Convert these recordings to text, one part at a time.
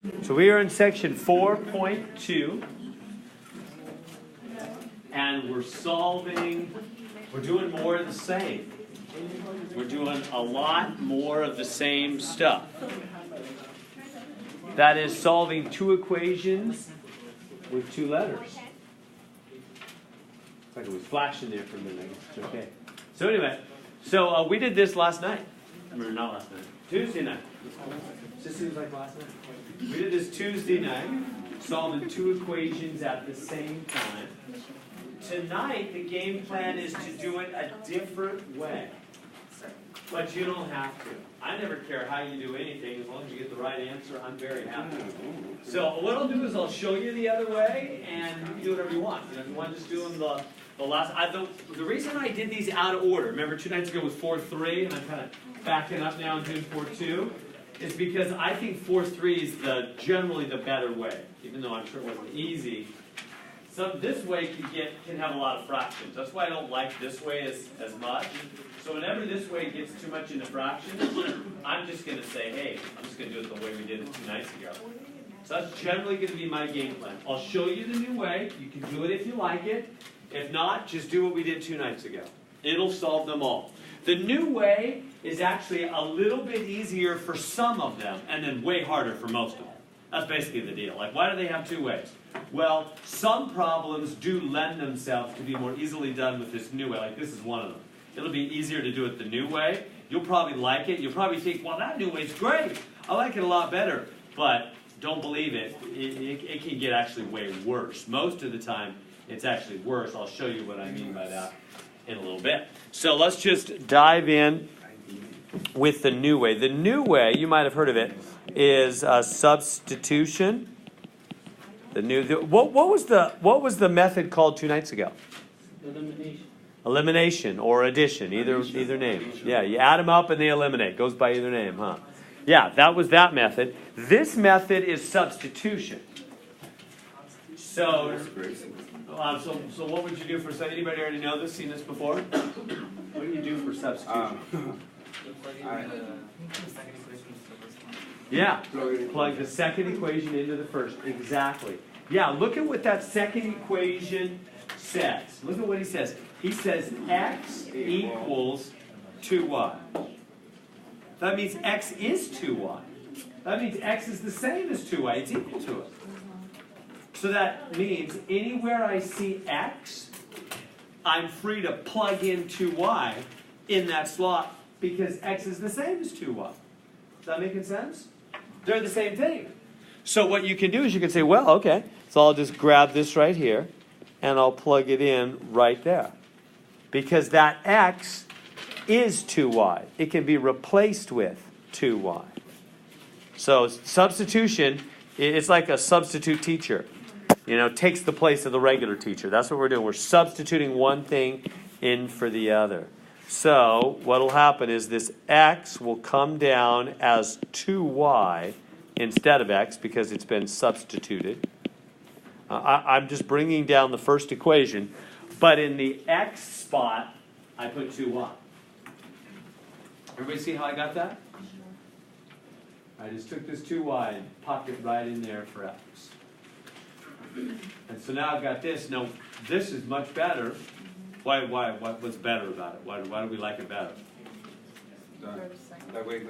So we are in section 4.2, and we're doing more of the same. We're doing a lot more of the same stuff. That is solving two equations with two letters. It's like it was flashing there for a minute. I guess it's okay. So anyway, we did this last night. Or not last night. Tuesday night. It just seems like last night. We did this Tuesday night, solving two equations at the same time. Tonight, the game plan is to do it a different way. But you don't have to. I never care how you do anything. As long as you get the right answer, I'm very happy. So what I'll do is I'll show you the other way, and you can do whatever you want. If you want to just do them the last... the reason I did these out of order, remember 2 nights ago was 4.3, and I'm kind of backing up now and doing 4.2, is because I think 4.3 is generally the better way, even though I'm sure it wasn't easy. So this way can have a lot of fractions. That's why I don't like this way as much. So whenever this way gets too much into fractions, I'm just going to say, hey, I'm just going to do it the way we did it 2 nights ago. So that's generally going to be my game plan. I'll show you the new way. You can do it if you like it. If not, just do what we did 2 nights ago. It'll solve them all. The new way is actually a little bit easier for some of them, and then way harder for most of them. That's basically the deal. Like, why do they have 2 ways? Well, some problems do lend themselves to be more easily done with this new way. Like, this is one of them. It'll be easier to do it the new way. You'll probably like it. You'll probably think, well, that new way's great. I like it a lot better. But don't believe it. It can get actually way worse. Most of the time, it's actually worse. I'll show you what I mean by that in a little bit. So let's just dive in with the new way. The new way, you might have heard of it, is substitution. What was the method called 2 nights ago? Elimination or addition, either name. Yeah, you add them up and they eliminate. Goes by either name, huh? Yeah, that was that method. This method is substitution. So what would you do for substitution? Anybody already know this? Seen this before? What do you do for substitution? Yeah, plug the second equation into the first. Exactly. Yeah, look at what that second equation says. Look at what he says. He says x equals 2y. That means x is 2y. That means x is the same as 2y. It's equal to it. So that means anywhere I see x, I'm free to plug in 2y in that slot because x is the same as 2y. Is that making sense? They're the same thing. So what you can do is you can say, well, okay, so I'll just grab this right here, and I'll plug it in right there. Because that x is 2y. It can be replaced with 2y. So substitution, it's like a substitute teacher. Takes the place of the regular teacher. That's what we're doing. We're substituting one thing in for the other. So what will happen is this x will come down as 2y instead of x because it's been substituted. I'm just bringing down the first equation, but in the x spot, I put 2y. Everybody see how I got that? I just took this 2y and popped it right in there for x. And so now I've got this. Now, this is much better. What's better about it? Why do we like it better? That way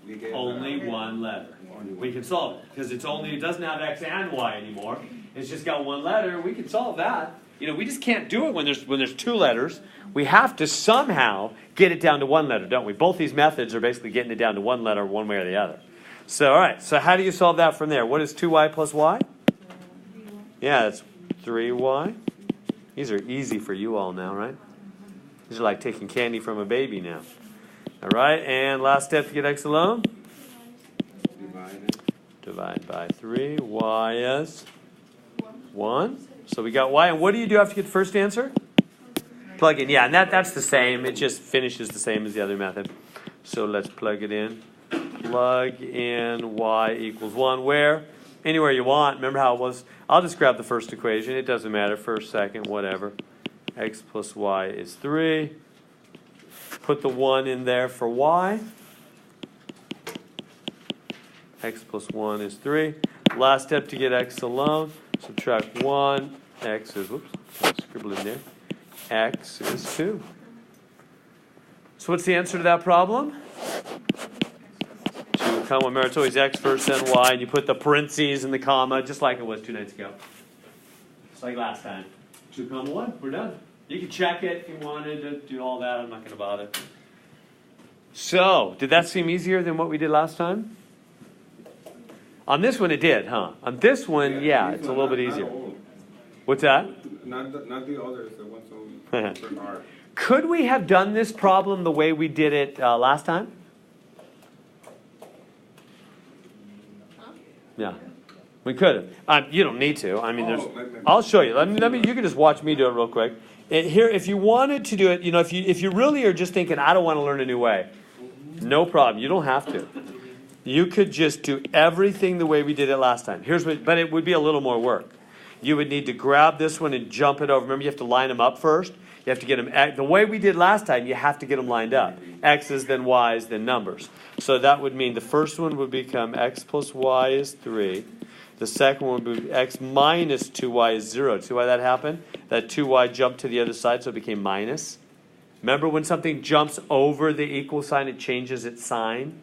we get only one letter. We can solve it because it doesn't have x and y anymore. It's just got one letter. We can solve that. We just can't do it when there's 2 letters. We have to somehow get it down to 1 letter, don't we? Both these methods are basically getting it down to 1 letter one way or the other. So all right. So how do you solve that from there? What is 2y plus y? Yeah, that's 3y. These are easy for you all now, right? These are like taking candy from a baby now. All right, and last step to get x alone? Divide by 3. Y is 1. So we got y. And what do you do after you get the first answer? Plug in. Yeah, and that's the same. It just finishes the same as the other method. So let's plug it in. Plug in y equals 1. Where? Anywhere you want. Remember how it was? I'll just grab the first equation. It doesn't matter. First, second, whatever. X plus y is 3. Put the 1 in there for y. X plus 1 is 3. Last step to get x alone. Subtract 1. X is, whoops, I'll scribble in there. X is 2. So what's the answer to that problem? 2, remember, it's always x first, then y, and you put the parentheses and the comma, just like it was 2 nights ago. Just like last time. 2, 1, we're done. You can check it if you wanted to do all that. I'm not going to bother. So, did that seem easier than what we did last time? On this one it did, huh? On this one, yeah, it's a little bit easier. What's that? Not the others, the ones that are. Could we have done this problem the way we did it last time? Yeah, we could have. You don't need to. I mean, I'll show you. Let me. You can just watch me do it real quick. Here, if you wanted to do it, if you really are just thinking, I don't want to learn a new way, no problem. You don't have to. You could just do everything the way we did it last time. But it would be a little more work. You would need to grab this one and jump it over. Remember, you have to line them up first. You have to get them, the way we did last time, you have to get them lined up. X's, then Y's, then numbers. So that would mean the first one would become X plus Y is 3. The second one would be X minus 2Y is 0. See why that happened? That 2Y jumped to the other side, so it became minus. Remember when something jumps over the equal sign, it changes its sign?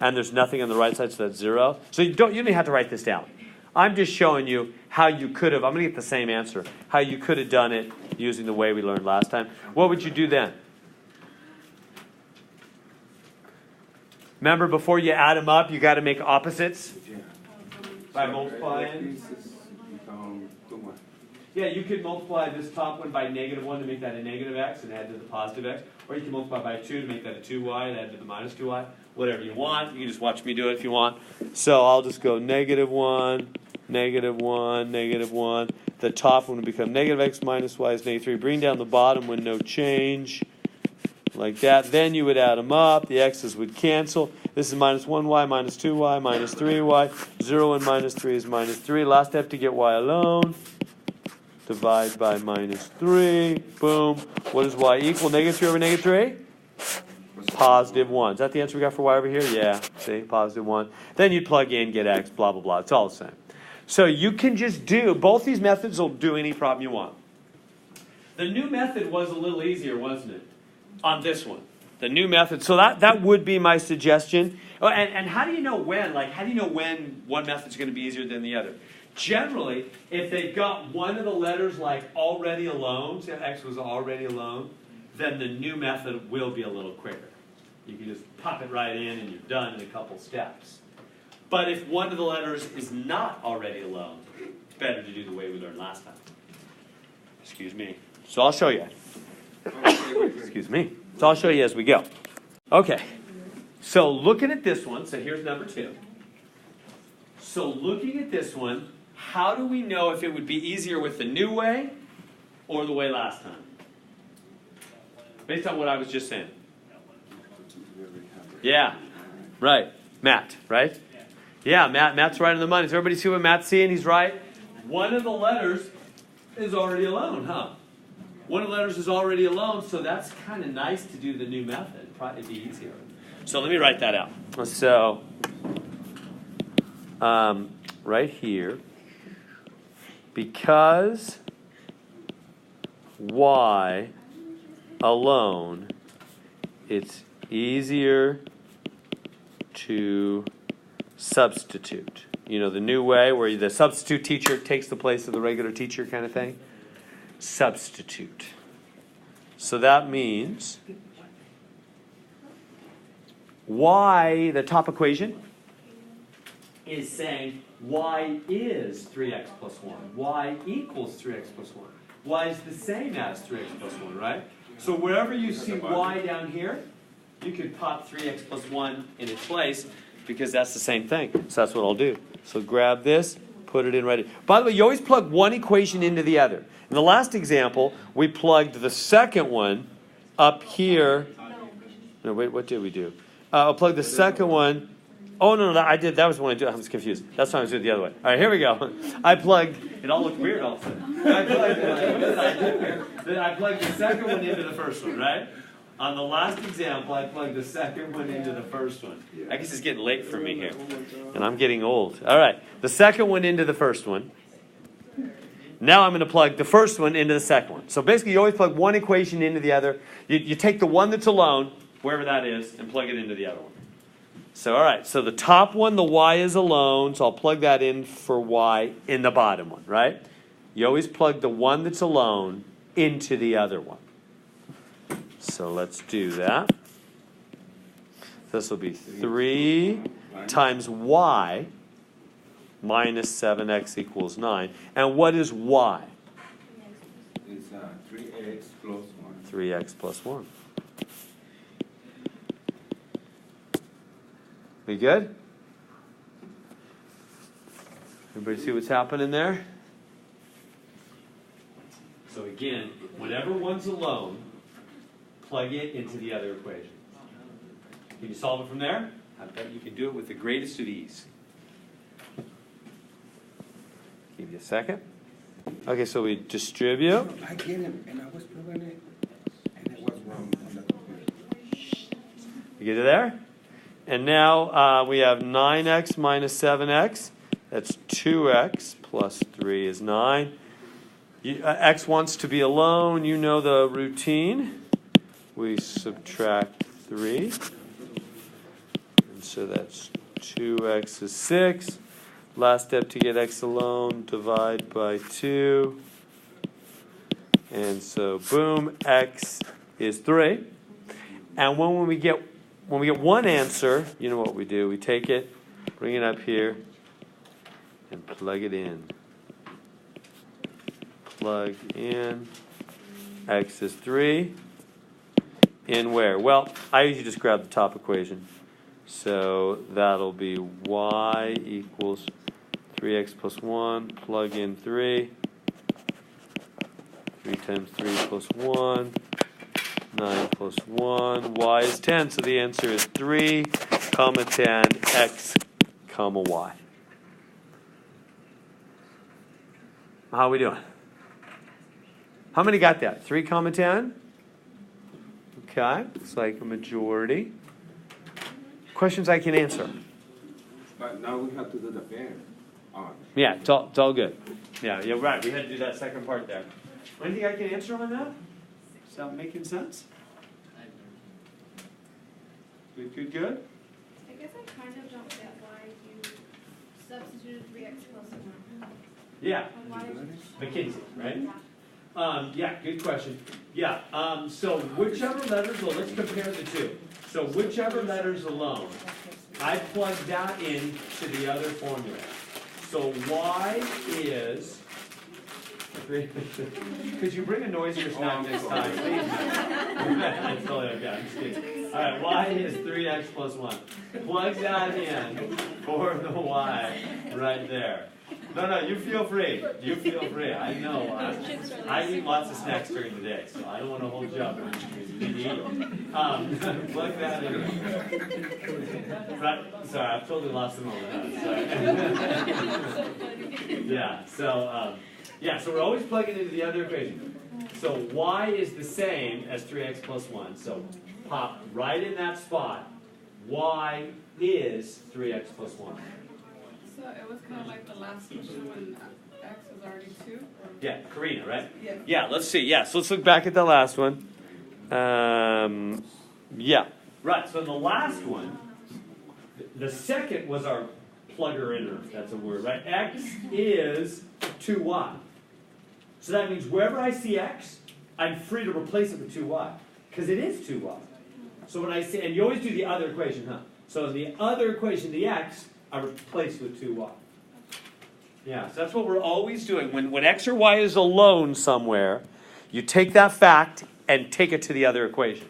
And there's nothing on the right side, so that's 0. So you don't even have to write this down. I'm just showing you how you could have, I'm going to get the same answer, how you could have done it using the way we learned last time. What would you do then? Remember, before you add them up, you got to make opposites? By multiplying? Yeah, you could multiply this top one by -1 to make that a negative x and add to the positive x. Or you can multiply by 2 to make that a 2y and add to the minus 2y. Whatever you want. You can just watch me do it if you want. So I'll just go -1, -1, -1. The top one will become negative x minus y is -3. Bring down the bottom one, no change. Like that. Then you would add them up. The x's would cancel. This is -1y, -2y, -3y. 0 and -3 is -3. Last step to get y alone. Divide by -3. Boom. What does y equal? -3 over -3? +1. Is that the answer we got for y over here? Yeah. See? +1. Then you'd plug in, get x, blah, blah, blah. It's all the same. So you can just do, both these methods will do any problem you want. The new method was a little easier, wasn't it? On this one. The new method. So that would be my suggestion. Oh, and how do you know when? Like, how do you know when one method's going to be easier than the other? Generally, if they've got one of the letters like already alone, say x was already alone, then the new method will be a little quicker. You can just pop it right in and you're done in a couple steps. But if one of the letters is not already alone, it's better to do the way we learned last time. Excuse me. So I'll show you. Excuse me. So I'll show you as we go. Okay. So looking at this one, so here's number 2. So looking at this one, how do we know if it would be easier with the new way or the way last time? Based on what I was just saying. Yeah. Right. Matt, right? Yeah, Matt's right on the money. Does everybody see what Matt's seeing? He's right. One of the letters is already alone, huh? One of the letters is already alone, so that's kind of nice to do the new method. Probably be easier. So let me write that out. So, right here, because y alone, it's easier to substitute. You know, the new way where the substitute teacher takes the place of the regular teacher kind of thing. Substitute. So that means y, the top equation, is saying y is 3x plus 1. Y equals 3x plus 1. Y is the same as 3x plus 1, right? So wherever you see y down here, you could pop 3x plus 1 in its place because that's the same thing. So that's what I'll do. So grab this, put it in right here. By the way, you always plug one equation into the other. In the last example, we plugged the second one up here. No, wait, what did we do? I'll plug the second one. Oh, no, I did. That was the one I did. I was confused. That's why I was doing it the other way. All right, here we go. I plugged. It all looked weird all of a sudden. I plugged the second one into the first one, right? On the last example, I plugged the second one into the first one. I guess it's getting late for me here. And I'm getting old. All right. The second one into the first one. Now I'm going to plug the first one into the second one. So basically, you always plug one equation into the other. You take the one that's alone, wherever that is, and plug it into the other one. So, all right. So the top one, the y is alone. So I'll plug that in for y in the bottom one, right? You always plug the one that's alone into the other one. So let's do that. This will be 3 times y minus 7x equals 9. And what is y? It's 3x plus 1. 3x plus 1. We good? Everybody see what's happening there? So again, whenever one's alone, plug it into the other equation. Can you solve it from there? I bet you can do it with the greatest of ease. Give you a second. Okay, so we distribute. I get it, and I was plugging it, and it was wrong on the computer. You get it there? And now we have 9x minus 7x. That's 2x plus 3 is 9. X wants to be alone. You know the routine. We subtract 3. And so that's 2x is 6. Last step to get x alone, divide by 2. And so boom, x is 3. And when we get one answer, you know what we do. We take it, bring it up here, and plug it in. Plug in. X is 3. In where? Well, I usually just grab the top equation. So that'll be y equals 3x plus 1. Plug in 3. 3 times 3 plus 1. 9 plus 1. Y is 10. So the answer is 3, 10, x, y. How are we doing? How many got that? 3, 10? Okay, looks like a majority. Questions I can answer? But now we have to do the pair. Yeah, it's all good. Yeah, you're right. We had to do that second part there. Anything I can answer on that? Is that making sense? Good? I guess I kind of don't get why you substituted 3x plus 1. Yeah, Why McKinsey, right? Yeah. Yeah, good question. Yeah, so whichever letters, well, let's compare the two. So whichever letters alone, I plug that in to the other formula. So y is, could you bring a noisier snack next time, please? That's totally okay, I'm just kidding. All right, y is 3x plus 1. Plug that in for the y right there. No, you feel free. You feel free. I know. I eat lots of snacks during the day, so I don't want to hold you up. Plug that in. Right. Sorry, I've totally lost the moment. Sorry. Yeah. So we're always plugging into the other equation. So y is the same as 3x plus 1. So pop right in that spot. Y is 3x plus 1. So it was kind of like the last question when x was already 2? Or? Yeah, Karina, right? Yeah. Yeah, let's see. Yeah, so let's look back at the last one. Yeah. Right, so in the last one, the second was our plugger inner, if that's a word, right? X is 2y. So that means wherever I see x, I'm free to replace it with 2y. Because it is 2y. So when I say, and you always do the other equation, huh? So in the other equation, the x, I replace with 2y. Yeah, so that's what we're always doing. When x or y is alone somewhere, you take that fact and take it to the other equation.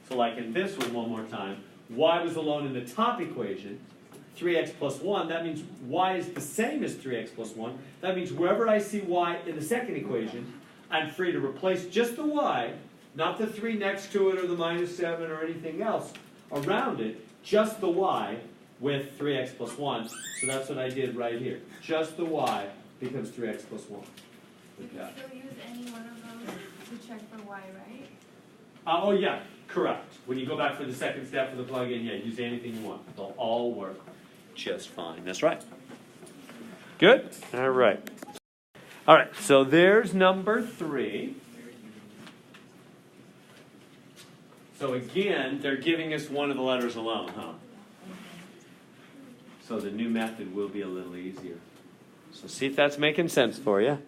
So like in this one more time, y was alone in the top equation, 3x plus 1. That means y is the same as 3x plus 1. That means wherever I see y in the second equation, I'm free to replace just the y, not the 3 next to it or the minus 7 or anything else around it, just the y with 3x plus 1. So that's what I did right here. Just the y becomes 3x plus 1. You can still use any one of those to check for y, right? Oh, yeah. Correct. When you go back for the second step for the plug-in, yeah, use anything you want. They'll all work just fine. That's right. Good? All right. All right, so there's number 3. So again, they're giving us one of the letters alone, huh? So the new method will be a little easier. So see if that's making sense for you.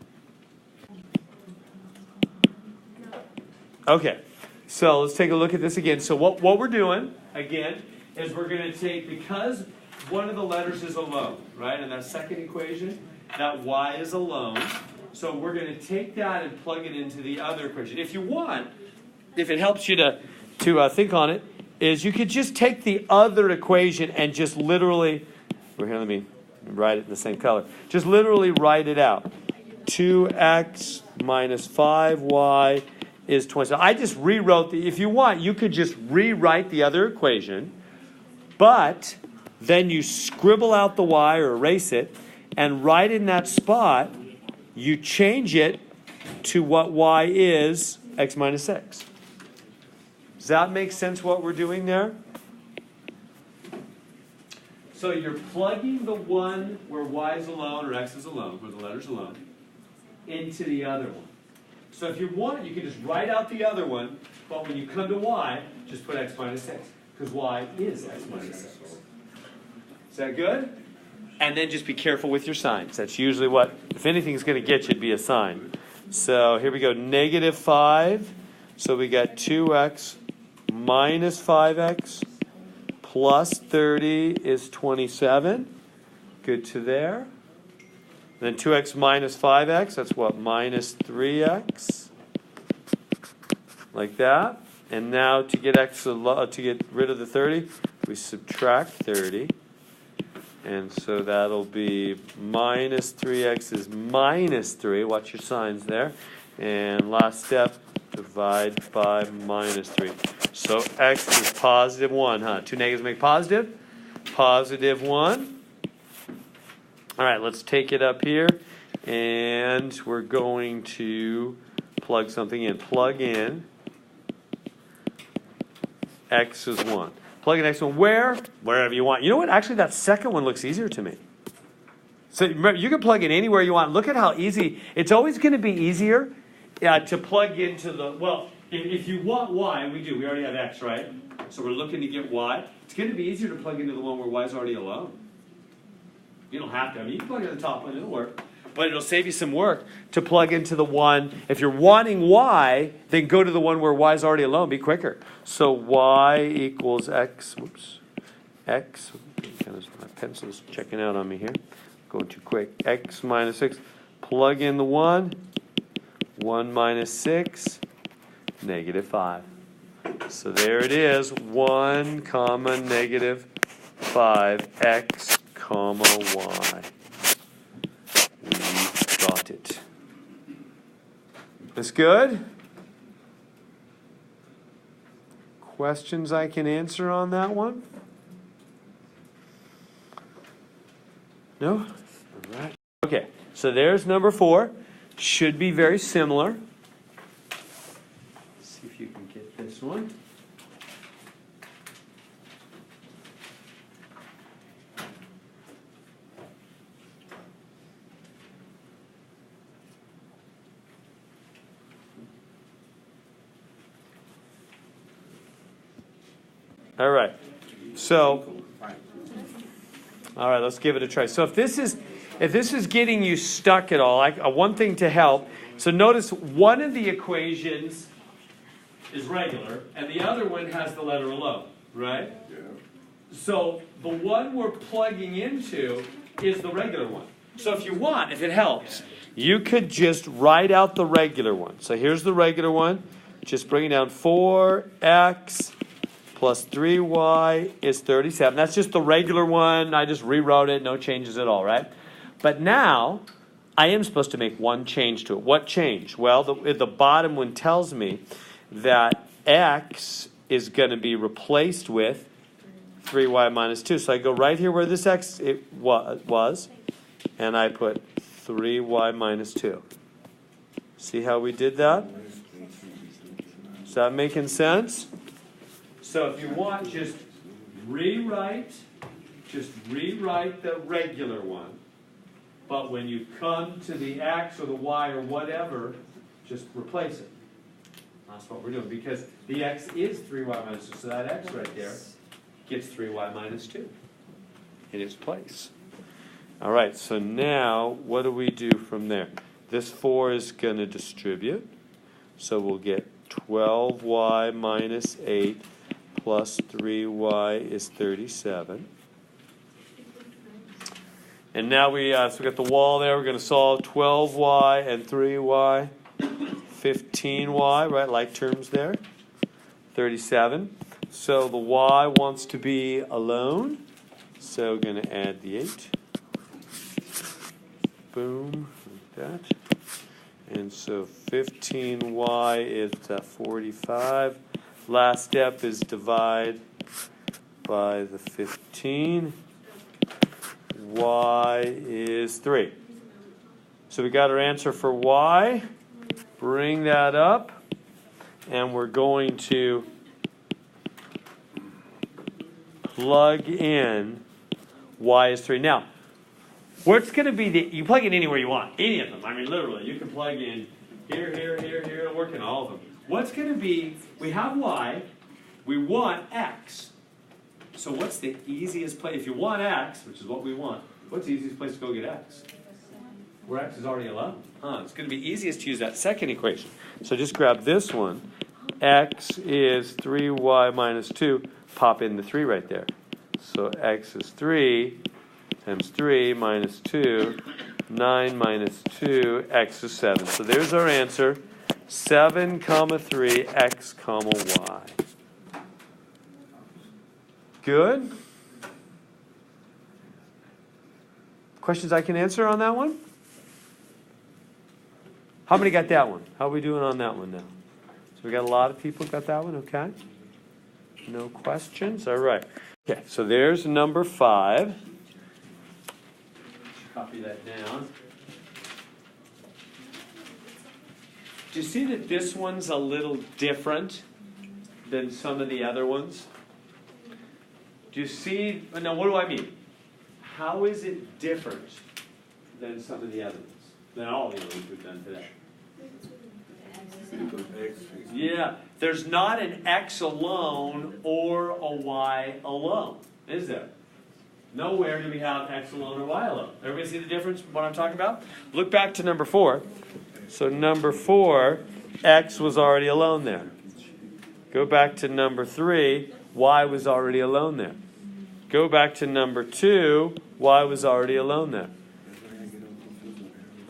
Okay, so let's take a look at this again. So what we're doing, again, is we're going to take, because one of the letters is alone, right? In that second equation, that y is alone. So we're going to take that and plug it into the other equation. If you want, if it helps you to think on it, is you could just take the other equation and just literally, here, let me write it in the same color. Just literally write it out. 2x minus 5y is 27. I just rewrote if you want, you could just rewrite the other equation, but then you scribble out the y or erase it, and right in that spot, you change it to what y is, x minus 6. Does that make sense what we're doing there? So you're plugging the one where y is alone or x is alone, where the letter's alone, into the other one. So if you want, you can just write out the other one, but when you come to y, just put x minus 6, because y is x minus 6. Is that good? And then just be careful with your signs. That's usually what, if anything's going to get you, it'd be a sign. So here we go, negative 5. So we got 2x minus 5x plus 30 is 27. Good to there. Then 2x minus 5x, that's what? Minus 3x. Like that. And now to get rid of the 30, we subtract 30. And so that'll be minus 3x is minus 3. Watch your signs there. And last step, divide by minus 3. So x is positive 1, huh? 2 negatives make positive. Positive 1. All right, let's take it up here. And we're going to plug something in. Plug in x is 1. Plug in x one where? Wherever you want. You know what? Actually, that second one looks easier to me. So remember, you can plug in anywhere you want. Look at how easy. It's always going to be easier to plug into the, well, if you want y, and we do, we already have x, right? So we're looking to get y. It's going to be easier to plug into the one where y is already alone. You don't have to. I mean, you can plug in the top one. It'll work. But it'll save you some work to plug into the one. If you're wanting y, then go to the one where y is already alone. Be quicker. So y equals x. Whoops. X. My pencil's checking out on me here. Going too quick. X minus 6. Plug in the 1. 1 minus 6. Negative 5. So there it is. 1 comma negative 5 x comma y. We've got it. That's good? Questions I can answer on that one? No? All right. Okay, so there's number 4. Should be very similar. Let's see if you can get this one. All right. So, all right, let's give it a try. So if this is getting you stuck at all, one thing to help. So notice one of the equations is regular, and the other one has the letter alone, right? Yeah. So the one we're plugging into is the regular one. So if you want, if it helps, you could just write out the regular one. So here's the regular one. Just bring it down. 4x plus 3y is 37. That's just the regular one. I just rewrote it. No changes at all, right? But now, I am supposed to make one change to it. What change? Well, the bottom one tells me that x is going to be replaced with 3y minus 2. So I go right here where this x was, and I put 3y minus 2. See how we did that? Is that making sense? So if you want, just rewrite the regular one. But when you come to the x or the y or whatever, just replace it. That's what we're doing, because the x is 3y minus 2, so that x right there gets 3y minus 2 in its place. All right, so now what do we do from there? This 4 is going to distribute, so we'll get 12y minus 8 plus 3y is 37. And now we got the wall there. We're going to solve 12y and 3y, 15y, right? Like terms there. 37. So the y wants to be alone. So we're going to add the 8. Boom, like that. And so 15y is 45. Last step is divide by the 15. Y is 3. So we got our answer for y. Bring that up. And we're going to plug in y is 3. Now, what's going to be you plug it anywhere you want. Any of them. I mean, literally. You can plug in here, here, here, here. It'll work in all of them. What's going to be, we have y. We want x. So what's the easiest place? If you want x, which is what we want, what's the easiest place to go get x? Where x is already alone. It's going to be easiest to use that second equation. So just grab this one. X is 3y minus 2. Pop in the 3 right there. So x is 3 times 3 minus 2. 9 minus 2. X is 7. So there's our answer. 7, 3, x, y. Good? Questions I can answer on that one? How many got that one? How are we doing on that one now? So we got a lot of people got that one, okay? No questions? All right. Okay, so there's number 5. Copy that down. Do you see that this one's a little different than some of the other ones? Do you see, now what do I mean? How is it different than some of the other ones? Than all the other ones we've done today? Yeah, there's not an x alone or a y alone, is there? Nowhere do we have x alone or y alone. Everybody see the difference, what I'm talking about? Look back to number 4. So number 4, x was already alone there. Go back to number 3, y was already alone there. Go back to number 2, y was already alone there.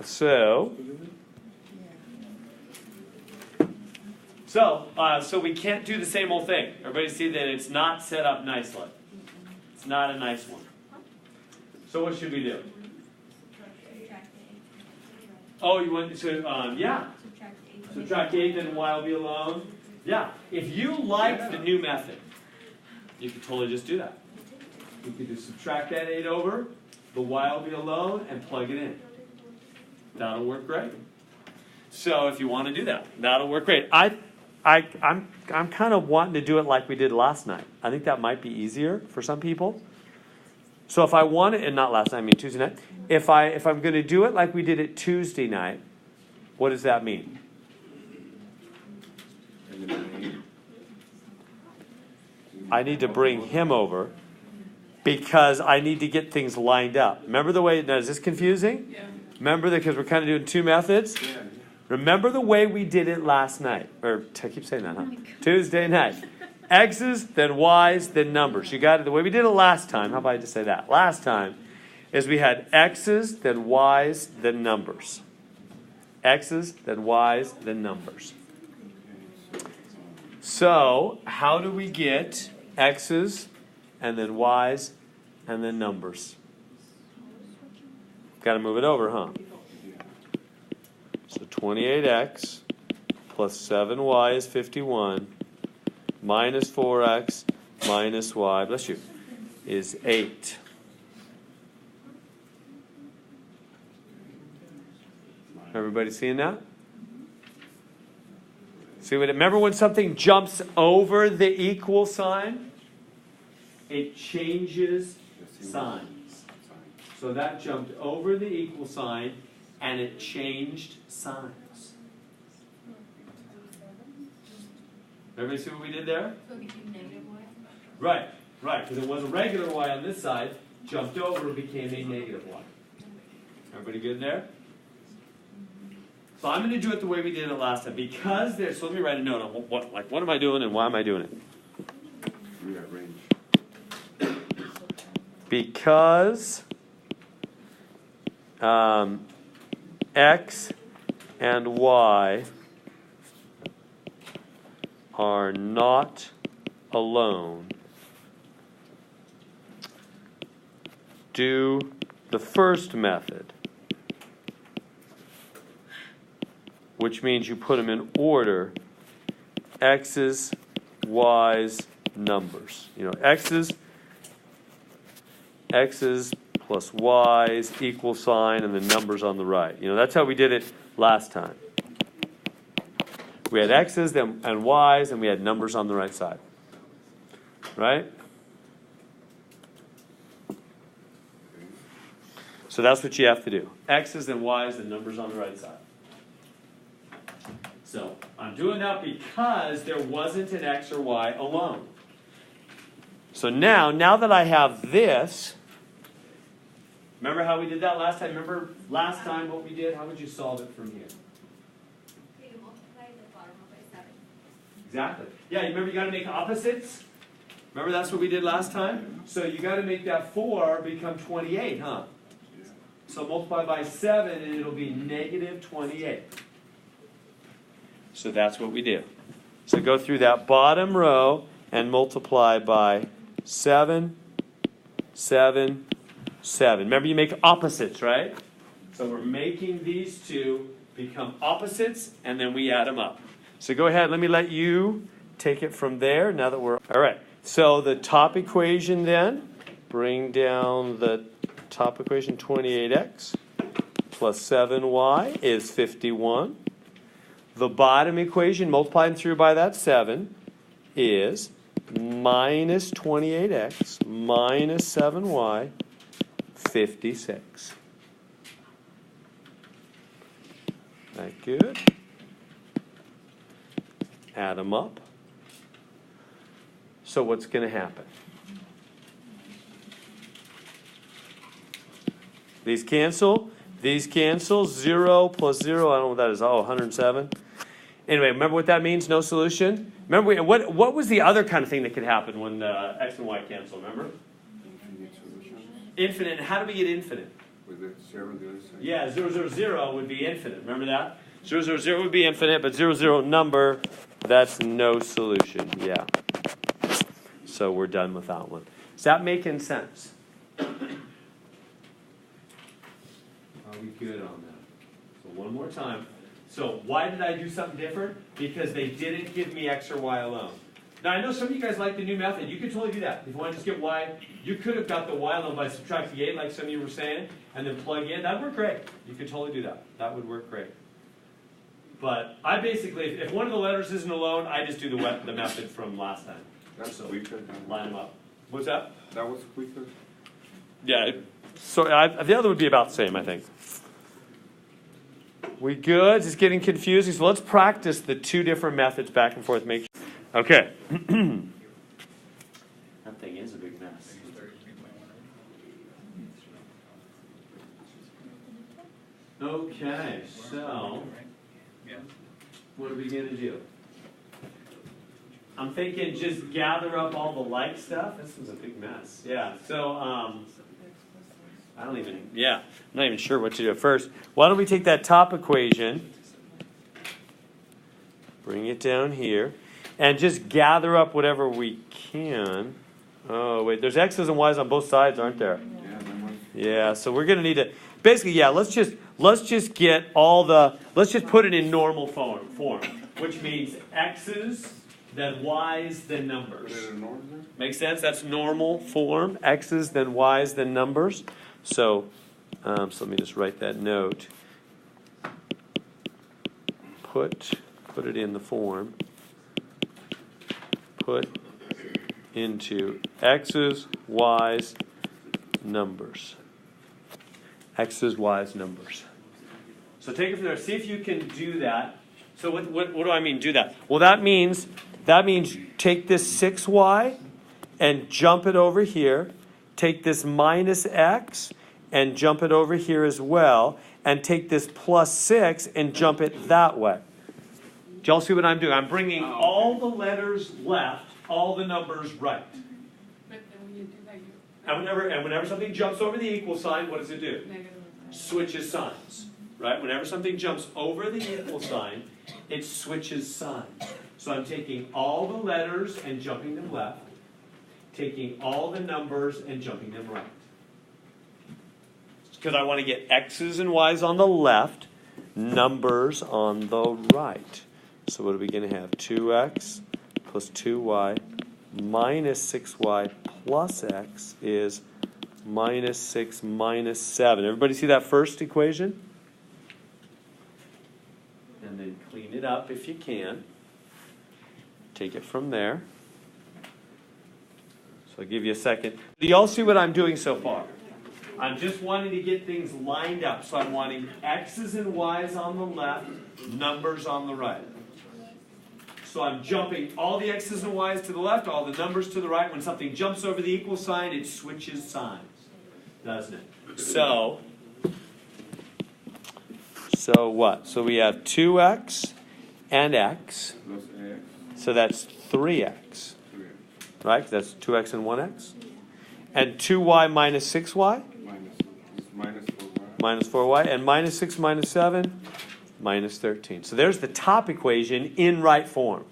So we can't do the same old thing. Everybody see that it's not set up nicely. It's not a nice one. So what should we do? Oh, you want to, yeah. Subtract 8, then y will be alone. Yeah. If you like the new method, you could totally just do that. You could just subtract that 8 over, the y will be alone, and plug it in. That'll work great. So if you want to do that, that'll work great. I'm kind of wanting to do it like we did last night. I think that might be easier for some people. So if I want it, and not last night, I mean Tuesday night. If I'm going to do it like we did it Tuesday night, what does that mean? I need to bring him over because I need to get things lined up. Remember the way, now is this confusing? Yeah. Remember that because we're kind of doing 2 methods? Yeah. Remember the way we did it last night. Or I keep saying that, huh? Tuesday night. X's, then Y's, then numbers. You got it the way we did it last time. How about I just say that? Last time is we had X's, then Y's, then numbers. X's, then Y's, then numbers. So how do we get X's, and then Y's, and then numbers? Got to move it over, huh? So 28x plus 7y is 51 minus 4x minus y, bless you, is 8. Everybody seeing that? See what? Remember when something jumps over the equal sign, it changes signs. So that jumped over the equal sign, and it changed signs. Everybody see what we did there? So it became negative y? Right, right, because it was a regular y on this side, jumped over, became a negative y. Everybody good there? So I'm going to do it the way we did it last time, because there's, so let me write a note on what am I doing and why am I doing it? Rearrange. Because x and y are not alone, do the first method, which means you put them in order, x's, y's, numbers. You know, x's plus y's, equal sign, and the numbers on the right. You know, that's how we did it last time. We had x's and y's, and we had numbers on the right side. Right? So that's what you have to do. X's and y's and numbers on the right side. So I'm doing that because there wasn't an x or y alone. So now that I have this, remember how we did that last time? Remember last time what we did? How would you solve it from here? You multiply the bottom by 7. Exactly. Yeah, you remember you got to make opposites? Remember that's what we did last time? So you got to make that 4 become 28, huh? So multiply by 7 and it'll be negative 28. So that's what we do. So go through that bottom row and multiply by 7, 7, 7. Remember you make opposites, right? So we're making these two become opposites and then we add them up. So go ahead, let me let you take it from there now that we're... All right, so the top equation then, bring down the top equation, 28x plus 7y is 51. The bottom equation, multiplying through by that 7, is minus 28x minus 7y, 56. That good? Add them up. So what's going to happen? These cancel. 0 plus 0, I don't know what that is. Oh, 107. Anyway, remember what that means? No solution? Remember, what was the other kind of thing that could happen when x and y cancel? Remember? Infinite solutions. Infinite. How do we get infinite? With the 0 on the other side. Yeah, 0, 0, 0 would be infinite. Remember that? 0, 0, 0 would be infinite, but 0, 0 number, that's no solution. Yeah. So we're done with that one. Is that making sense? Are we good on that? So one more time. So why did I do something different? Because they didn't give me x or y alone. Now I know some of you guys like the new method. You could totally do that. If you want to just get y, you could have got the y alone by subtracting 8, like some of you were saying, and then plug in. That would work great. You could totally do that. That would work great. But I basically, if one of the letters isn't alone, I just do the method from last time. That's So quicker. line them up. What's that? That was quicker. Yeah. So the other would be about the same, I think. We good? Just getting confusing. So let's practice the two different methods back and forth. Make sure. Okay. That thing is a big mess. Okay, so what are we going to do? I'm thinking just gather up all the like stuff. This was a big mess. Yeah, so I'm not even sure what to do at first. Why don't we take that top equation, bring it down here, and just gather up whatever we can. Oh, wait, there's x's and y's on both sides, aren't there? Yeah, so we're going to need to, basically, yeah, let's just get all the, let's just put it in normal form, which means x's, then y's, then numbers. Make sense? That's normal form. X's, then y's, then numbers. So let me just write that note. Put put it in the form, put into x's, y's, numbers. X's, y's, numbers. So take it from there. See if you can do that. So what do I mean do that? Well, that means take this 6y and jump it over here. Take this minus x and jump it over here as well. And take this plus 6 and jump it that way. Do y'all see what I'm doing? I'm bringing all the letters left, all the numbers right. But then when you do that, you. And whenever something jumps over the equal sign, what does it do? Negative. Switches signs. Right? Whenever something jumps over the equal sign, it switches signs. So I'm taking all the letters and jumping them left, taking all the numbers and jumping them right. Because I want to get x's and y's on the left, numbers on the right. So what are we going to have? 2x plus 2y minus 6y plus x is minus 6 minus 7. Everybody see that first equation? And then clean it up if you can. Take it from there. So I'll give you a second. Do y'all see what I'm doing so far? I'm just wanting to get things lined up. So I'm wanting x's and y's on the left, numbers on the right. So I'm jumping all the x's and y's to the left, all the numbers to the right. When something jumps over the equal sign, it switches signs, doesn't it? So what? So we have 2x and x. Plus x. So that's 3x. Right? That's 2x and 1x. And 2y minus 6y. Minus 4y. And minus 6 minus 7. Minus 13. So there's the top equation in right form.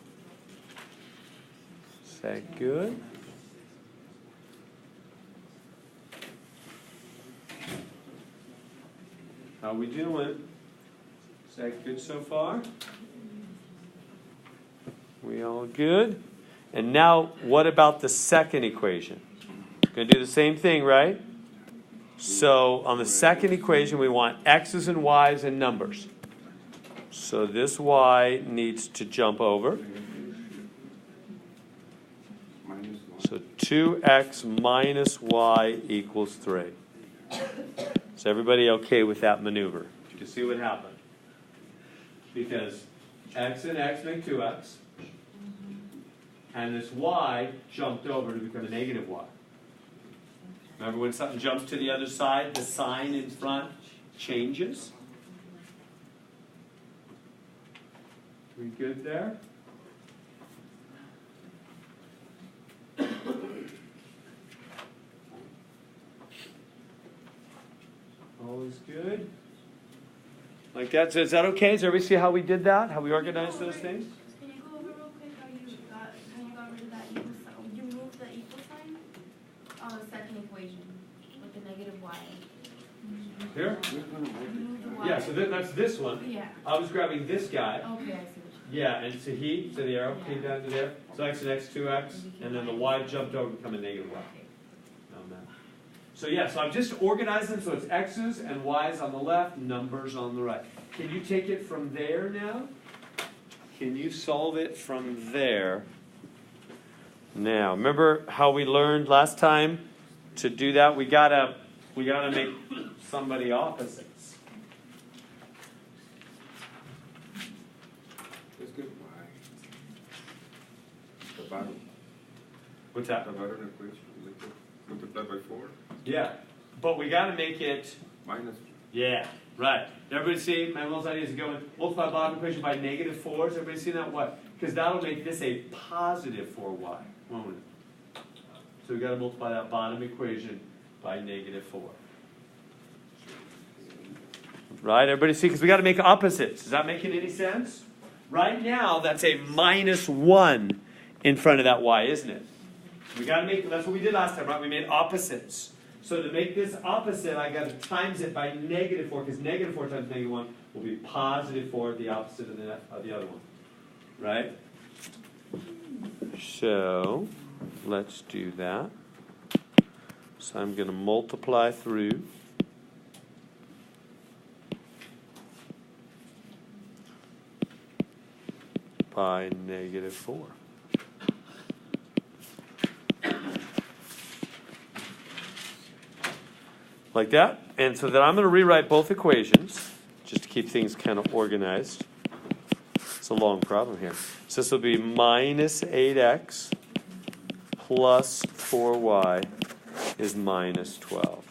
Is that good? How we doing? Is that good so far? We all good? And now, what about the second equation? Going to do the same thing, right? So on the second equation, we want x's and y's and numbers. So this y needs to jump over. So 2x minus y equals 3. Is everybody okay with that maneuver? You can see what happened. Because x and x make 2x. And this y jumped over to become a negative y. Remember when something jumps to the other side, the sign in front changes? We good there? All is good? Like that? So is that okay? Does everybody see how we did that? How we organized those things? Can you go over real quick how you got rid of that equal sign? You moved the equal sign on the second equation with the negative y. Here? You moved the y. Yeah, so that's this one. Yeah. I was grabbing this guy. Okay, I see what you Yeah, and so the arrow came down to there. So x and x, 2x, and then the y jumped over to become a negative y. On that. So yeah, so I've just organized them so it's x's and y's on the left, numbers on the right. Can you take it from there now? Can you solve it from there? Now, remember how we learned last time to do that? We gotta make somebody opposites. Let's get y. The bottom. What's that? The bottom equation. Multiply by 4. Yeah, but we gotta make it. Minus. Yeah, right. Everybody see Manuel's idea is going multiply bottom equation by negative 4. Does everybody see that? What? Because that'll make this a positive 4y, won't it? So we got to multiply that bottom equation by negative 4. Right? Everybody see? Because we got to make opposites. Is that making any sense? Right now, that's a minus 1 in front of that y, isn't it? We got to make. That's what we did last time, right? We made opposites. So to make this opposite, I got to times it by negative 4, because negative 4 times negative 1 will be positive 4, the opposite of the other one. Right? So, let's do that. So I'm going to multiply through. by negative 4. Like that. And so then I'm going to rewrite both equations just to keep things kind of organized. It's a long problem here. So this will be minus 8x plus 4y is minus 12.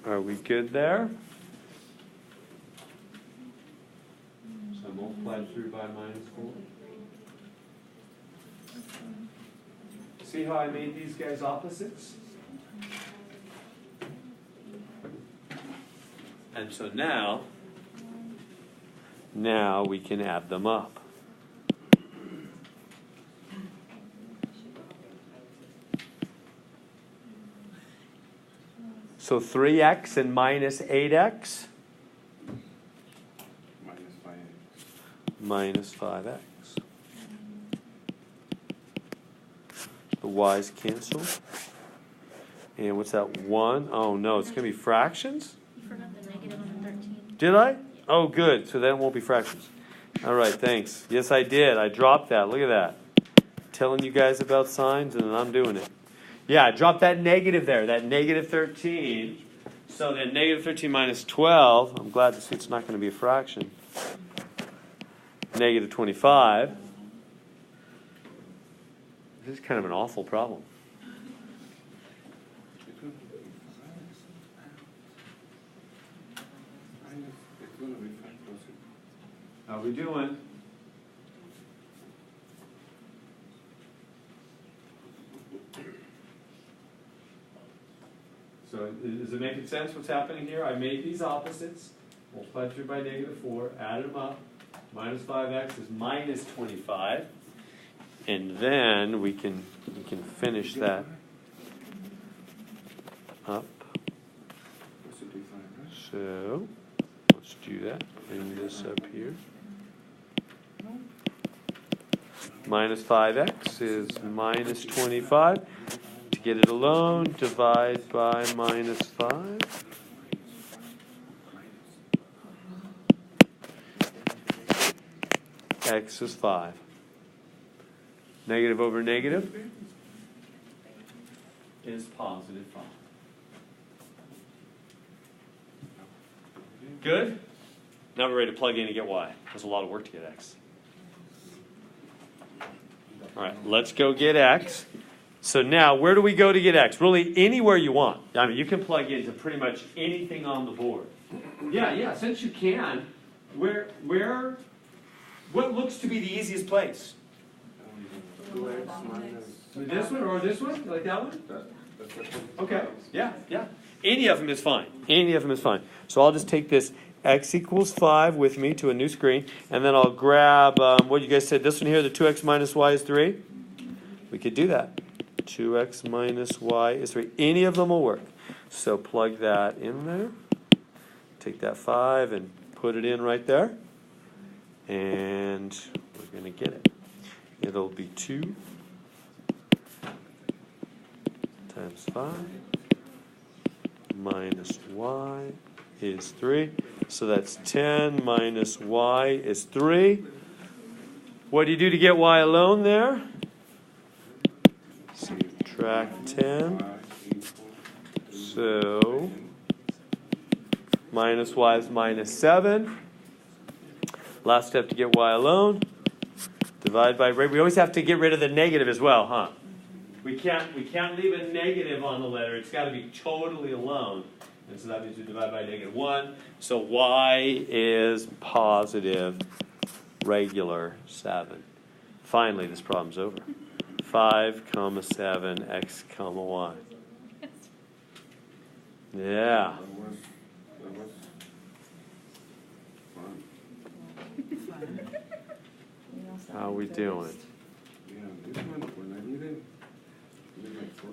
Are we good there? So multiply through by minus 4. See how I made these guys opposites? And so now we can add them up. So 3x and minus 8x? Minus 5x. The y's cancel. And what's that, 1? Oh no, it's going to be fractions? You forgot the negative on the 13. Did I? Oh, good. So then it won't be fractions. All right, thanks. Yes, I did. I dropped that. Look at that. Telling you guys about signs, and then I'm doing it. Yeah, I dropped that negative there, that negative 13. So then negative 13 minus 12, I'm glad to see it's not going to be a fraction. Negative 25. This is kind of an awful problem. How are we doing? So is it making sense what's happening here? I made these opposites, multiplied through by negative 4, added them up. Minus 5x is minus 25. And then we can finish that up. So let's do that. Bring this up here. Minus 5x is minus 25. To get it alone, divide by minus 5. X is 5. Negative over negative is positive 5. Good? Now we're ready to plug in and get y. There's a lot of work to get x. All right, let's go get x. So now, where do we go to get x? Really, anywhere you want. I mean, you can plug into pretty much anything on the board. Yeah, since you can, what looks to be the easiest place? This one or this one? You like that one? Okay, yeah. Any of them is fine. Any of them is fine. So I'll just take this x equals 5 with me to a new screen, and then I'll grab, what you guys said, this one here, the 2x minus y is 3. We could do that. 2x minus y is 3. Any of them will work. So plug that in there. Take that 5 and put it in right there. And we're going to get it. It'll be 2 times 5 minus y is 3. So that's 10 minus y is 3. What do you do to get y alone there? Subtract 10. So minus y is minus 7. Last step to get y alone. Divide by, we always have to get rid of the negative as well, huh? We can't leave a negative on the letter. It's got to be totally alone. And so that means we divide by negative 1. So y is positive regular 7. Finally, this problem's over. 5, 7, x, y. Yeah. That was fun. How are we doing? Yeah, this one, when I did it,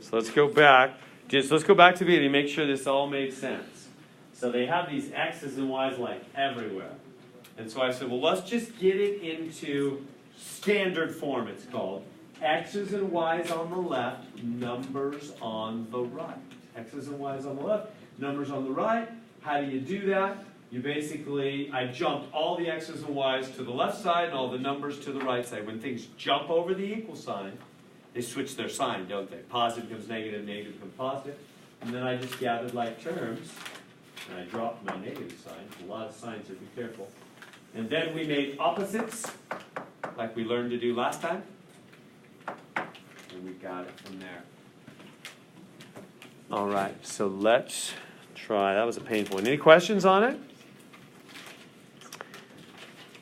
So let's go back. Let's go back to the beginning. Make sure this all made sense. So they have these x's and y's like everywhere. And so I said, well, let's just get it into standard form, it's called. X's and y's on the left, numbers on the right. X's and Y's on the left, numbers on the right. How do you do that? You basically, I jumped all the X's and Y's to the left side and all the numbers to the right side. When things jump over the equal sign, they switch their sign, don't they? Positive becomes negative, negative becomes positive. And then I just gathered like terms, and I dropped my negative sign. A lot of signs, so be careful. And then we made opposites, like we learned to do last time. And we got it from there. All right, so let's try. That was a painful one. Any questions on it?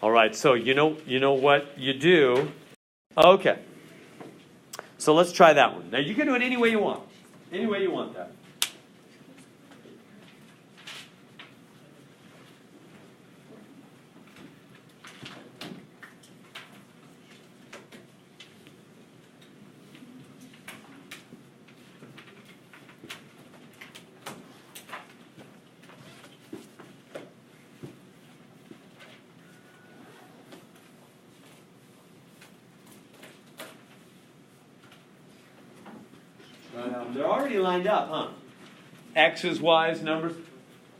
All right, so you know what you do. Okay. So let's try that one. Now you can do it any way you want. Any way you want that. They're already lined up, huh? X's, Y's, numbers,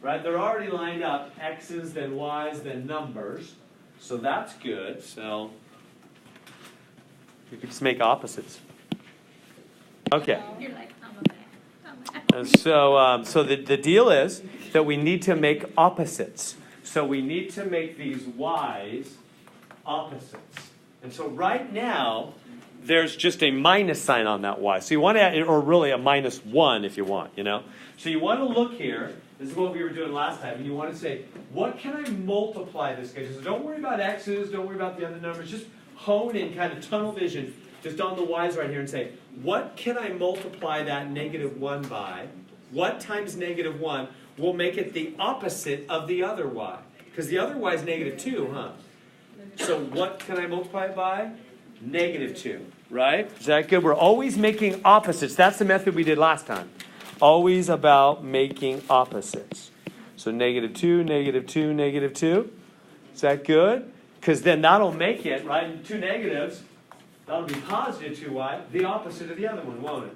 right? They're already lined up. X's, then Y's, then numbers. So that's good. So you could just make opposites. Okay. You're like, I'm a bad. And so the deal is that we need to make opposites. So we need to make these Y's opposites. And so right now, there's just a minus sign on that Y. So you want to add, or really a -1 if you want, you know. So you want to look here. This is what we were doing last time. And you want to say, what can I multiply this guy? So don't worry about X's. Don't worry about the other numbers. Just hone in kind of tunnel vision just on the Y's right here and say, what can I multiply that -1 by? What times -1 will make it the opposite of the other Y? Because the other Y is -2, huh? So what can I multiply it by? -2, right? Is that good? We're always making opposites. That's the method we did last time. Always about making opposites. So -2, -2, -2. Is that good? Because then that'll make it, right? Two negatives, that'll be positive 2y, the opposite of the other one, won't it?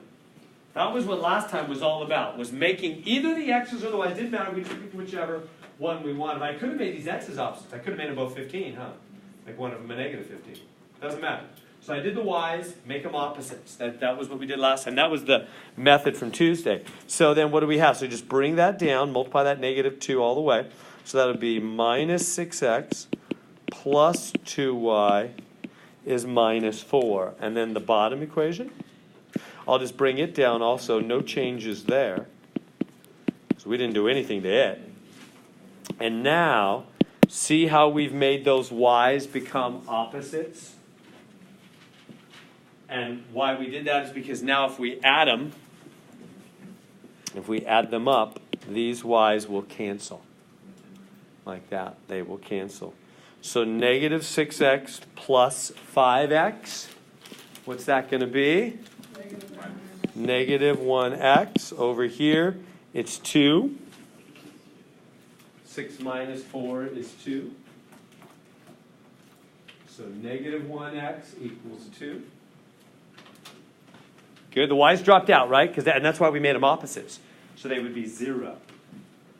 That was what last time was all about, was making either the x's or the y's. It didn't matter, we could pick whichever one we wanted. I could have made these x's opposites. I could have made them both 15, huh? Make one of them a -15. Doesn't matter. So I did the y's, make them opposites. That was what we did last time. That was the method from Tuesday. So then what do we have? So just bring that down, multiply that -2 all the way. So that would be -6x plus 2y is -4. And then the bottom equation, I'll just bring it down also. No changes there. So we didn't do anything to it. And now, see how we've made those y's become opposites? And why we did that is because now if we add them, if we add them up, these y's will cancel. Like that. They will cancel. So -6x plus 5x, what's that going to be? -1x. Over here, it's 2. 6 minus 4 is 2. So -1x equals 2. Good. The y's dropped out, right? And that's why we made them opposites. So they would be 0.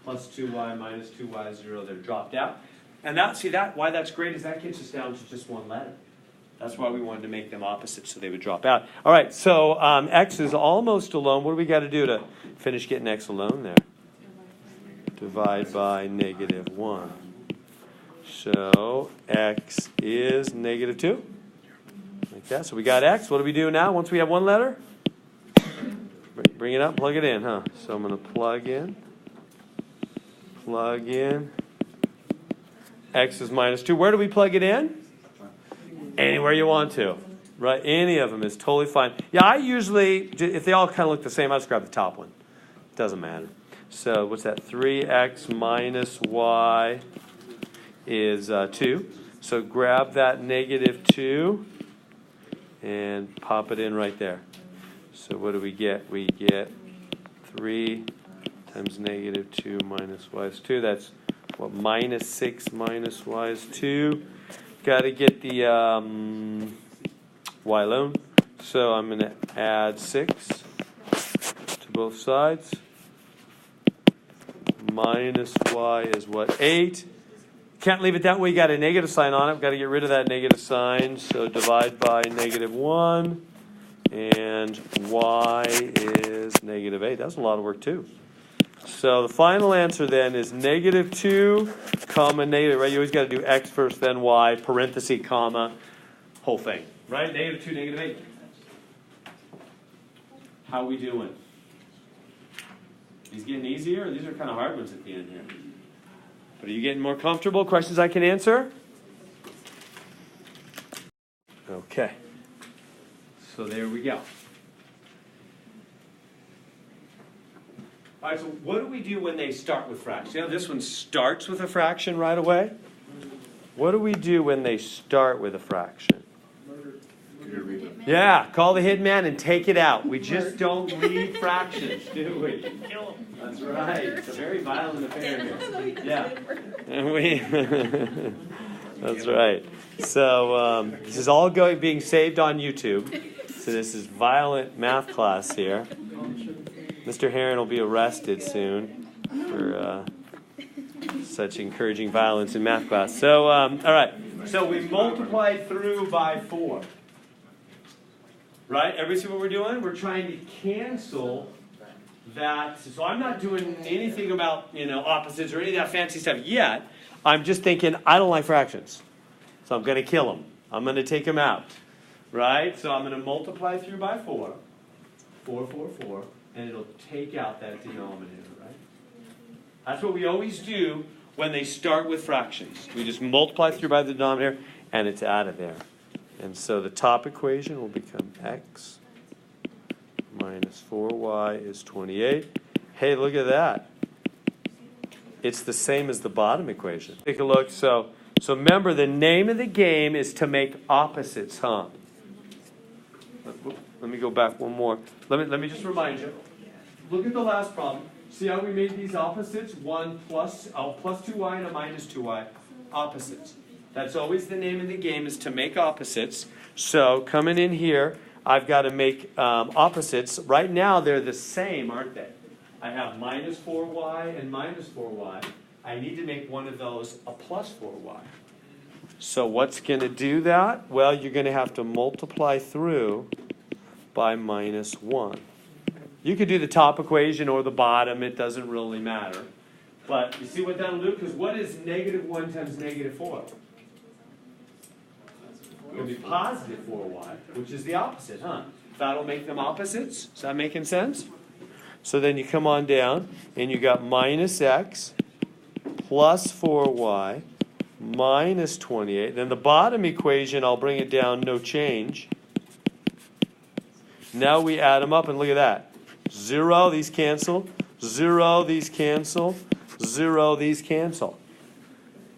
Plus 2y minus 2y is 0. They're dropped out. And why that's great is that gets us down to just one letter. That's why we wanted to make them opposites so they would drop out. All right, so x is almost alone. What do we got to do to finish getting x alone there? Divide by -1. So x is -2. Like that. So we got x. What do we do now once we have one letter? Bring it up, plug it in, huh? So I'm going to plug in. X is -2. Where do we plug it in? Anywhere you want to. Right? Any of them is totally fine. Yeah, I usually, if they all kind of look the same, I just grab the top one. Doesn't matter. So what's that? 3x minus y is 2. So grab that -2 and pop it in right there. So what do we get? We get 3 times -2 minus y is 2. That's what? -6 minus y is 2. Got to get the y alone. So I'm going to add 6 to both sides. minus y is what? 8. Can't leave it that way. You got a negative sign on it. We've got to get rid of that negative sign. So divide by -1. And y is -8. That's a lot of work too. So the final answer then is -2, comma, negative, right? You always got to do x first, then y, parenthesis, comma, whole thing, right? -2, -8. How we doing? These getting easier? These are kind of hard ones at the end here. But are you getting more comfortable? Questions I can answer? Okay. So there we go. All right, so what do we do when they start with fractions? You know, this one starts with a fraction right away. What do we do when they start with a fraction? Yeah, call the hitman and take it out. We just don't leave fractions, do we? Kill them. That's right. It's a very violent affair here. Yeah. And we that's right. So this is all being saved on YouTube. So this is violent math class here. Mr. Heron will be arrested soon for such encouraging violence in math class. So, all right. So we multiply through by 4. Right? Everybody see what we're doing? We're trying to cancel that. So I'm not doing anything about, opposites or any of that fancy stuff yet. I'm just thinking, I don't like fractions. So I'm going to kill them. I'm going to take them out. Right? So I'm going to multiply through by 4. 4, 4, 4. And it'll take out that denominator, right? That's what we always do when they start with fractions. We just multiply through by the denominator, and it's out of there. And so the top equation will become x minus 4y is 28. Hey, look at that. It's the same as the bottom equation. Take a look. So remember, the name of the game is to make opposites, huh? Let me go back one more. Let me just remind you. Look at the last problem. See how we made these opposites? Plus 2y and a minus 2y. Opposites. That's always the name of the game, is to make opposites. So coming in here, I've got to make opposites. Right now, they're the same, aren't they? I have minus 4y and minus 4y. I need to make one of those a plus 4y. So what's going to do that? Well, you're going to have to multiply through by minus 1. You could do the top equation or the bottom. It doesn't really matter. But you see what that'll do? Because what is -1 times -4? It'll be positive 4y, which is the opposite, huh? That'll make them opposites. Is that making sense? So then you come on down, and you got minus x plus 4y minus 28. Then the bottom equation, I'll bring it down, no change. Now we add them up, and look at that. 0, these cancel. 0, these cancel. 0, these cancel.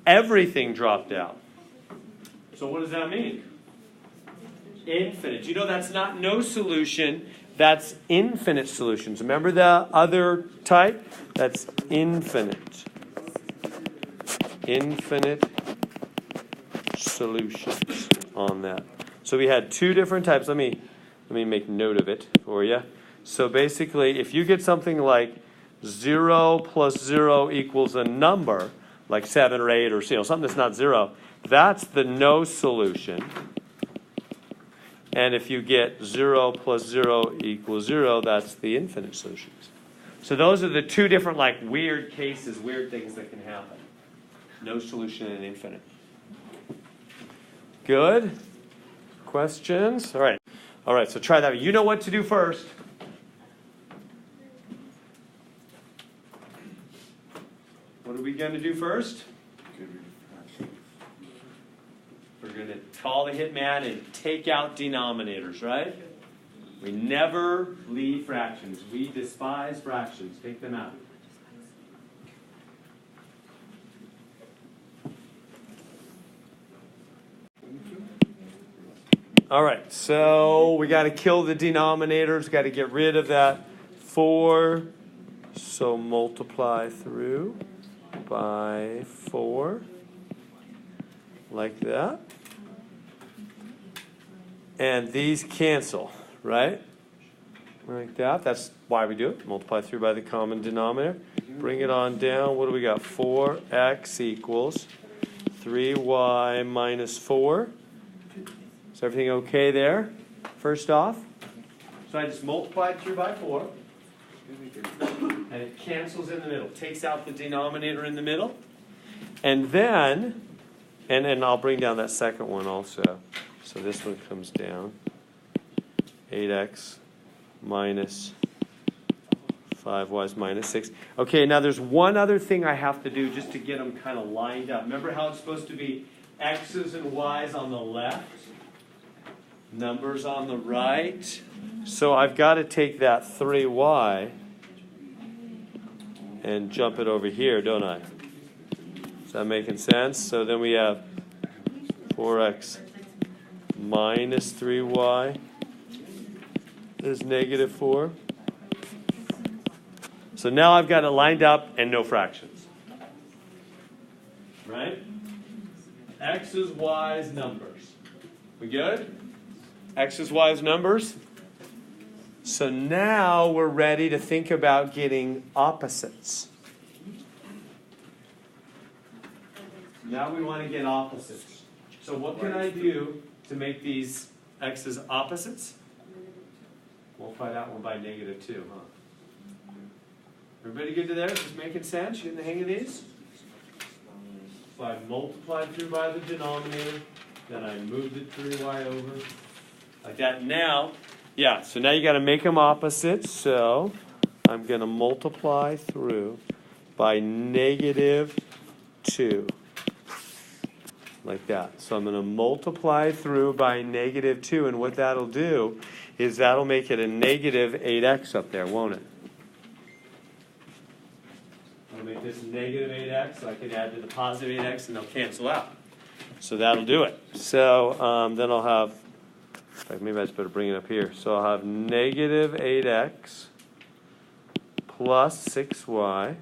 Everything dropped out. So what does that mean? Infinite. You know that's not no solution. That's infinite solutions. Remember the other type? That's infinite. Infinite solutions on that. So we had two different types. Let me make note of it for you. So basically, if you get something like 0 plus 0 equals a number, like 7 or 8 or something that's not 0, that's the no solution. And if you get 0 plus 0 equals 0, that's the infinite solutions. So those are the two different weird cases, weird things that can happen. No solution and infinite. Good? Questions? All right. All right, so try that. You know what to do first. What are we going to do first? We're going to call the hitman and take out denominators, right? We never leave fractions. We despise fractions. Take them out. All right, so we got to kill the denominators. Got to get rid of that 4. So multiply through by 4. Like that. And these cancel, right? Like that. That's why we do it. Multiply through by the common denominator. bring it on down. What do we got? 4x equals 3y minus 4. Is everything okay there? First off? So I just multiplied through by 4. And it cancels in the middle. Takes out the denominator in the middle. And then, and I'll bring down that second one also. So this one comes down. 8x minus 5y is minus 6. Okay, now there's one other thing I have to do just to get them kind of lined up. Remember how it's supposed to be x's and y's on the left? Numbers on the right. So I've got to take that 3y and jump it over here, don't I? Is that making sense? So then we have 4x minus 3y is negative 4. So now I've got it lined up and no fractions. Right? X's, Y's, numbers. We good? X's, Y's, numbers. So now we're ready to think about getting opposites. Now we want to get opposites. So what can I do to make these x's opposites? Multiply that one by negative 2, huh? Everybody good to there? Is this making sense? You getting the hang of these? So I multiplied through by the denominator, then I moved it 3y over, like that. Now, yeah, so now you got to make them opposites. So I'm going to multiply through by negative 2. Like that. So I'm going to multiply through by negative 2, and what that'll do is that'll make it a negative 8x up there, won't it? I'll make this negative 8x, so I can add to the positive 8x, and they'll cancel out. So that'll do it. So then I'll have, in fact, maybe I just better bring it up here. So I'll have negative 8x plus 6y,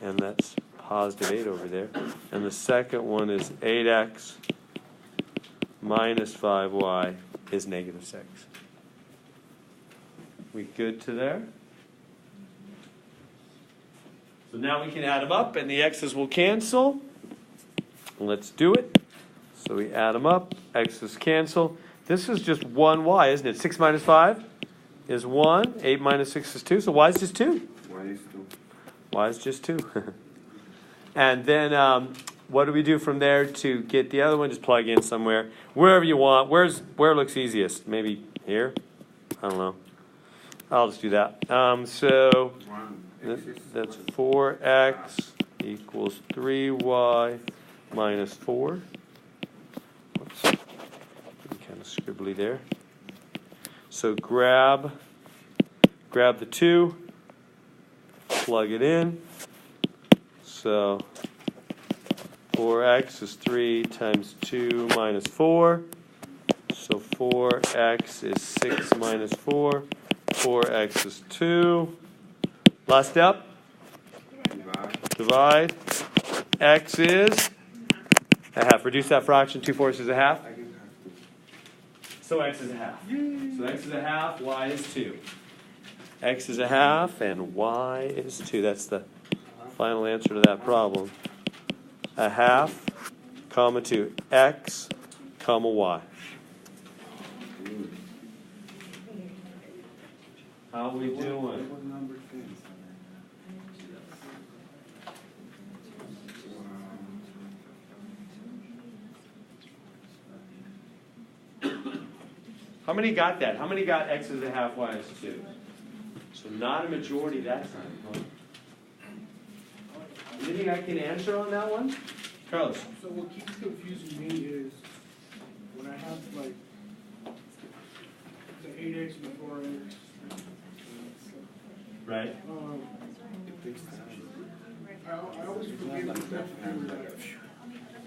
and that's positive 8 over there. And the second one is 8x minus 5y is negative 6. We good to there? So now we can add them up, and the x's will cancel. Let's do it. So we add them up. X's cancel. This is just 1y, isn't it? 6 minus 5 is 1. 8 minus 6 is 2. So y is just 2. Y is 2. Y is just 2. And then what do we do from there to get the other one? Just plug in somewhere. Wherever you want. Where looks easiest? Maybe here? I don't know. I'll just do that. So that's 4x equals 3y minus 4. Whoops. Kind of scribbly there. So grab the 2. Plug it in. So 4x is 3 times 2 minus 4. So 4x is 6 minus 4. 4x is 2. Last step. Divide. X is a half. Reduce that fraction. 2/4 is a half. So x is a half. So x is a half. Y is 2. X is a half and y is 2. That's the final answer to that problem. A half, comma 2. X, comma y. How we doing? How many got that? How many got x is a half, y is 2? So not a majority that time, huh? Anything I can answer on that one? Carlos? So what keeps confusing me is when I have like the 8x and the 4x. Right. I always forget the steps to do that.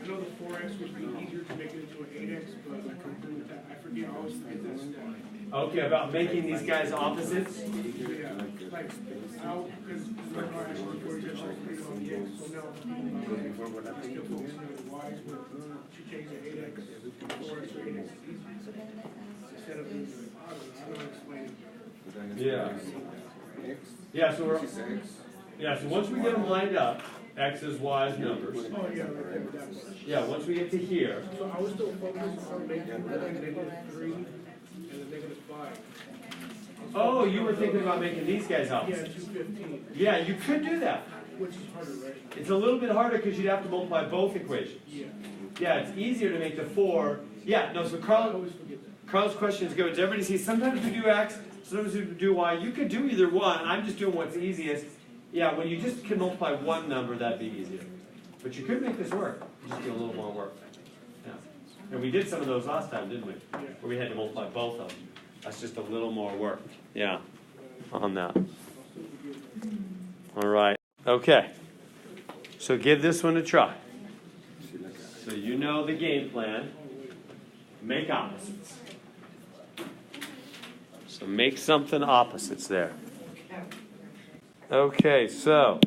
I know the 4x would be easier to make it into an 8x, but I forget I always forget that step. Okay, about making these guys opposites? Yeah, like how, because remember I asked you before you just like on the x, so now I still focus on the y's, but she changed the 8x, 4x to 8x instead of using the I don't know how to explain it. Yeah. Yeah, so we're... Yeah, so once we get them lined up, x's, y's, numbers. Oh, yeah, right, that was. Yeah, once we get to here, So I was still focused on making the -3 and the -5. oh, you were thinking about making these guys Yeah, opposites. 215, Yeah, you could do that. which is harder, right? It's a little bit harder because you'd have to multiply both equations. Yeah. Yeah, it's easier to make the 4. Yeah, no, so I Carl, always forget that. Carl's question is good. Everybody sees sometimes we do x, sometimes we do y. You could do either one. I'm just doing what's easiest. Yeah, when you just can multiply one number, that'd be easier. But you could make this work. It'd just be a little more work. Yeah. And we did some of those last time, didn't we? Yeah. Where we had to multiply both of them. That's just a little more work. Yeah, on that. All right. Okay. So give this one a try. So you know the game plan. Make opposites. So make something opposites there. Okay, so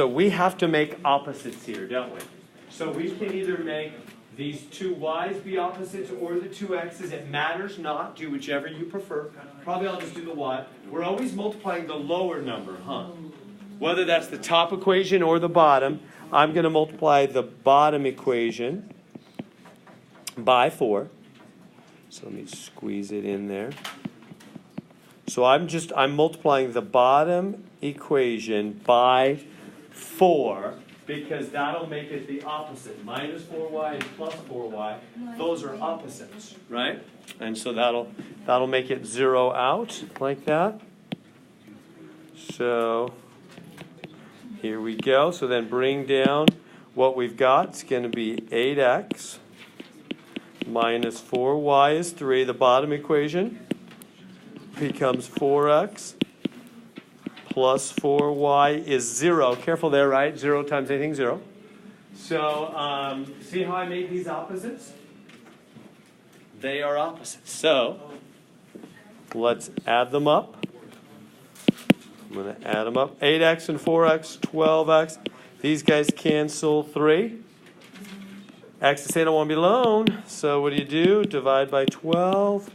we have to make opposites here, don't we? So we can either make these two y's be opposites or the two x's. It matters not. Do whichever you prefer. Probably I'll just do the y. We're always multiplying the lower number, huh? Whether that's the top equation or the bottom, I'm going to multiply the bottom equation by 4. So let me squeeze it in there. So I'm multiplying the bottom equation by 4 because that'll make it the opposite. Minus 4y and plus 4y, those are opposites, right? And so that'll make it 0 out like that. So here we go. So then bring down what we've got. It's going to be 8x minus 4y is 3. The bottom equation becomes 4x plus 4y is 0. Careful there, right? 0 times anything, 0. So see how I made these opposites? They are opposites. So let's add them up. I'm going to add them up. 8x and 4x, 12x. These guys cancel 3. X is saying I want to be alone. So what do? Divide by 12.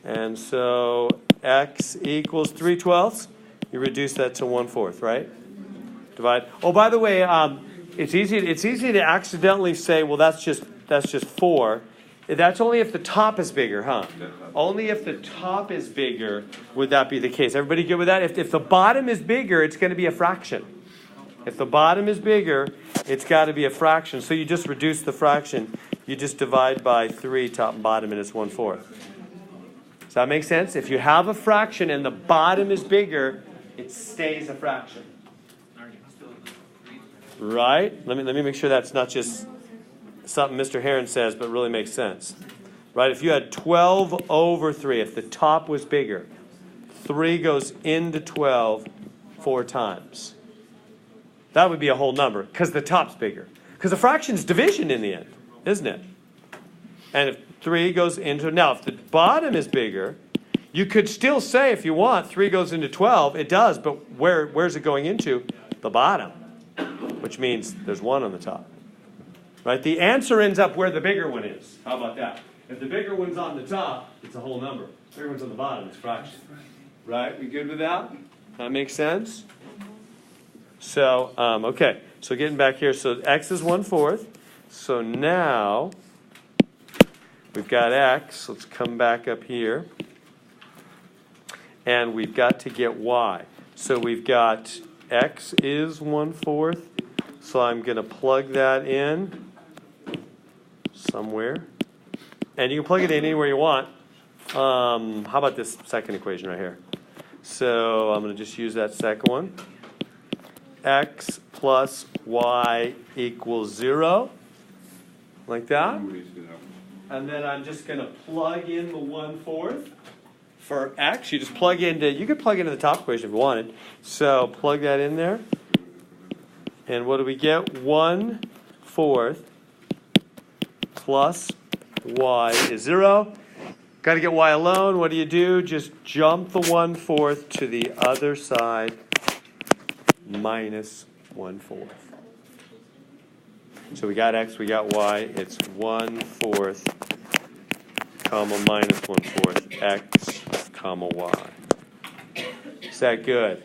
And so x equals 3/12. You reduce that to 1/4, right? Divide. Oh, by the way, it's easy to accidentally say, well, that's just 4. That's only if the top is bigger, huh? Only if the top is bigger would that be the case. Everybody good with that? If the bottom is bigger, it's going to be a fraction. If the bottom is bigger, it's got to be a fraction. So you just reduce the fraction. You just divide by 3, top and bottom, and it's 1/4. Does that make sense? If you have a fraction and the bottom is bigger, it stays a fraction. Right? Let me make sure that's not just something Mr. Heron says, but really makes sense. Right? If you had 12 over 3, if the top was bigger, 3 goes into 12 4 times. That would be a whole number, because the top's bigger. Because the fraction's division in the end, isn't it? And if 3 goes into... Now, if the bottom is bigger, you could still say, if you want, 3 goes into 12. It does, but where's it going into? The bottom, which means there's 1 on the top. Right? The answer ends up where the bigger one is. How about that? If the bigger one's on the top, it's a whole number. The bigger one's on the bottom, it's fraction. Right? We good with that? That makes sense? So, okay. So getting back here, so x is 1/4. So now we've got x. Let's come back up here. And we've got to get y. So we've got x is 1/4. So I'm going to plug that in somewhere. And you can plug it in anywhere you want. How about this second equation right here? So I'm going to just use that second one. X plus y equals 0. Like that. And then I'm just going to plug in the 1/4 for x. You just plug into, you could plug into the top equation if you wanted. So plug that in there. And what do we get? 1/4 plus y is 0. Got to get y alone. What do? Just jump the 1/4 to the other side. Minus 1/4. So we got x, we got y. It's 1/4, comma minus 1/4 x, comma y. Is that good?